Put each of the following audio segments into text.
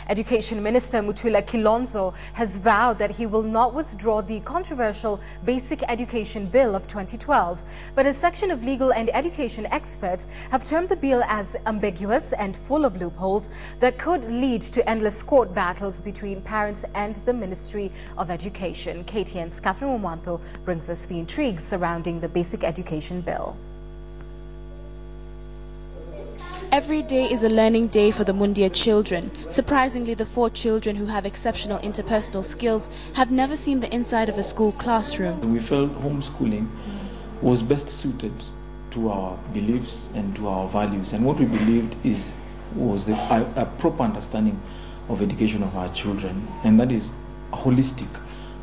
Education Minister Mutula Kilonzo has vowed that he will not withdraw the controversial Basic Education Bill of 2012. But a section of legal and education experts have termed the bill as ambiguous and full of loopholes that could lead to endless court battles between parents and the Ministry of Education. KTN's Catherine Mwanto brings us the intrigue surrounding the Basic Education Bill. Every day is a learning day for the Mundia children. Surprisingly, the 4 children who have exceptional interpersonal skills have never seen the inside of a school classroom. We felt homeschooling was best suited to our beliefs and to our values, and what we believed was a proper understanding of education of our children, and that is a holistic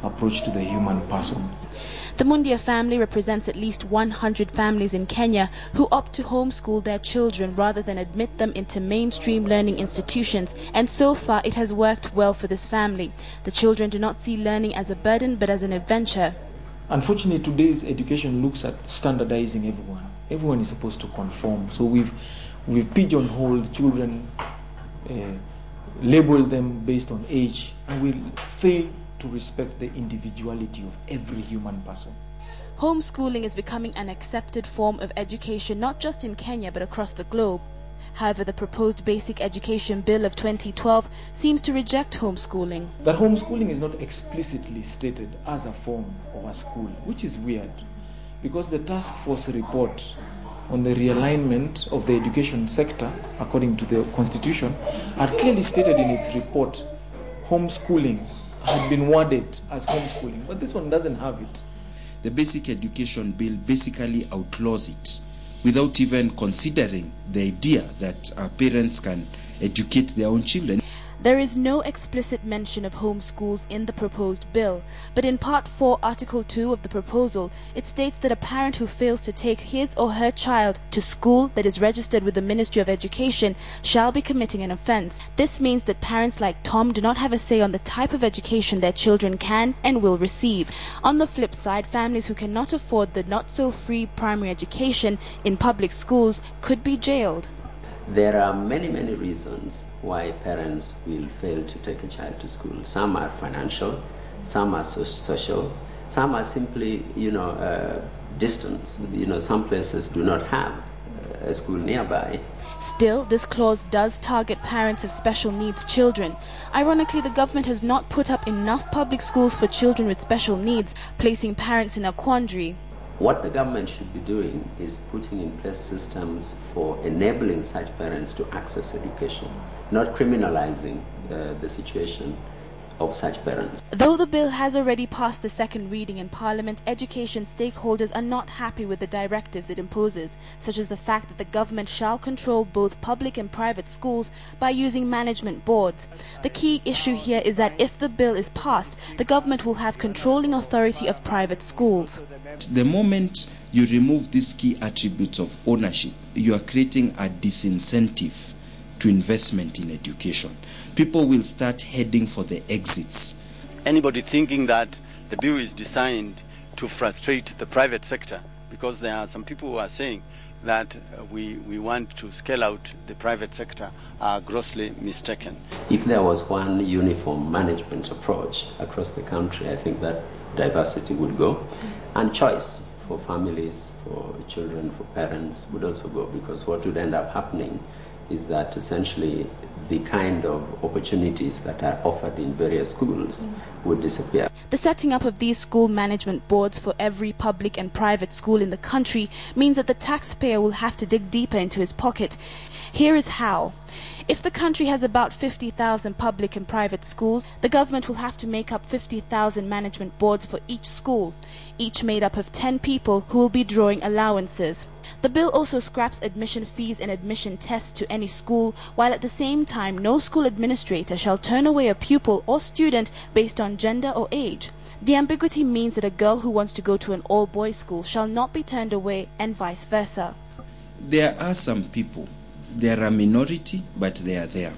approach to the human person. The Mundia family represents at least 100 families in Kenya who opt to homeschool their children rather than admit them into mainstream learning institutions, and so far it has worked well for this family. The children do not see learning as a burden but as an adventure. Unfortunately, today's education looks at standardizing everyone. Everyone is supposed to conform. So we've pigeonholed children, labeled them based on age, and we fail to respect the individuality of every human person. Homeschooling is becoming an accepted form of education not just in Kenya but across the globe. However, the proposed Basic Education Bill of 2012 seems to reject homeschooling. That homeschooling is not explicitly stated as a form of a school, which is weird, because the task force report on the realignment of the education sector, according to the Constitution, had clearly stated in its report homeschooling had been worded as homeschooling, but this one doesn't have it. The Basic Education Bill basically outlaws it without even considering the idea that our parents can educate their own children. There is no explicit mention of homeschools in the proposed bill, but in Part 4, Article 2 of the proposal, it states that a parent who fails to take his or her child to school that is registered with the Ministry of Education shall be committing an offence. This means that parents like Tom do not have a say on the type of education their children can and will receive. On the flip side, families who cannot afford the not-so-free primary education in public schools could be jailed. There are many reasons why parents will fail to take a child to school. Some are financial, some are social, some are simply, distance. Some places do not have a school nearby. Still, this clause does target parents of special needs children. Ironically, the government has not put up enough public schools for children with special needs, placing parents in a quandary. What the government should be doing is putting in place systems for enabling such parents to access education, not criminalizing the situation of such parents. Though the bill has already passed the second reading in Parliament, education stakeholders are not happy with the directives it imposes, such as the fact that the government shall control both public and private schools by using management boards. The key issue here is that if the bill is passed, the government will have controlling authority of private schools. The moment you remove these key attributes of ownership, you are creating a disincentive to investment in education. People will start heading for the exits. Anybody thinking that the bill is designed to frustrate the private sector, because there are some people who are saying that we want to scale out the private sector, are grossly mistaken. If there was one uniform management approach across the country, I think that diversity would go, and choice for families, for children, for parents would also go, because what would end up happening is that essentially the kind of opportunities that are offered in various schools would disappear. The setting up of these school management boards for every public and private school in the country means that the taxpayer will have to dig deeper into his pocket. Here is how. If the country has about 50,000 public and private schools, the government will have to make up 50,000 management boards for each school, each made up of 10 people who will be drawing allowances. The bill also scraps admission fees and admission tests to any school, while at the same time no school administrator shall turn away a pupil or student based on gender or age. The ambiguity means that a girl who wants to go to an all-boys school shall not be turned away, and vice versa. There are some people, they are a minority, but they are there,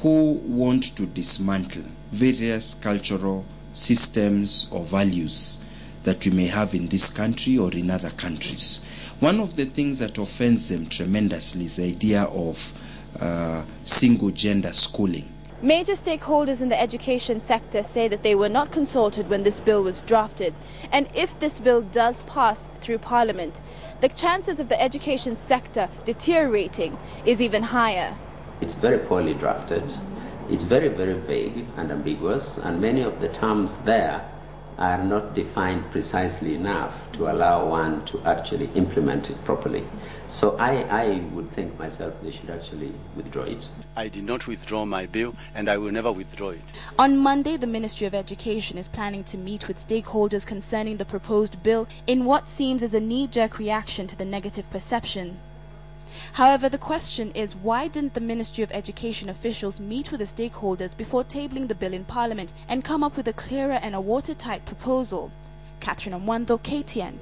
who want to dismantle various cultural systems or values that we may have in this country or in other countries. One of the things that offends them tremendously is the idea of single gender schooling. Major stakeholders in the education sector say that they were not consulted when this bill was drafted. And if this bill does pass through Parliament, the chances of the education sector deteriorating is even higher. It's very poorly drafted. It's very, very vague and ambiguous, and many of the terms there are not defined precisely enough to allow one to actually implement it properly. So I would think myself they should actually withdraw it. I did not withdraw my bill, and I will never withdraw it. On Monday, the Ministry of Education is planning to meet with stakeholders concerning the proposed bill in what seems as a knee-jerk reaction to the negative perception. However, the question is, why didn't the Ministry of Education officials meet with the stakeholders before tabling the bill in Parliament and come up with a clearer and a watertight proposal? Catherine Omwando, KTN.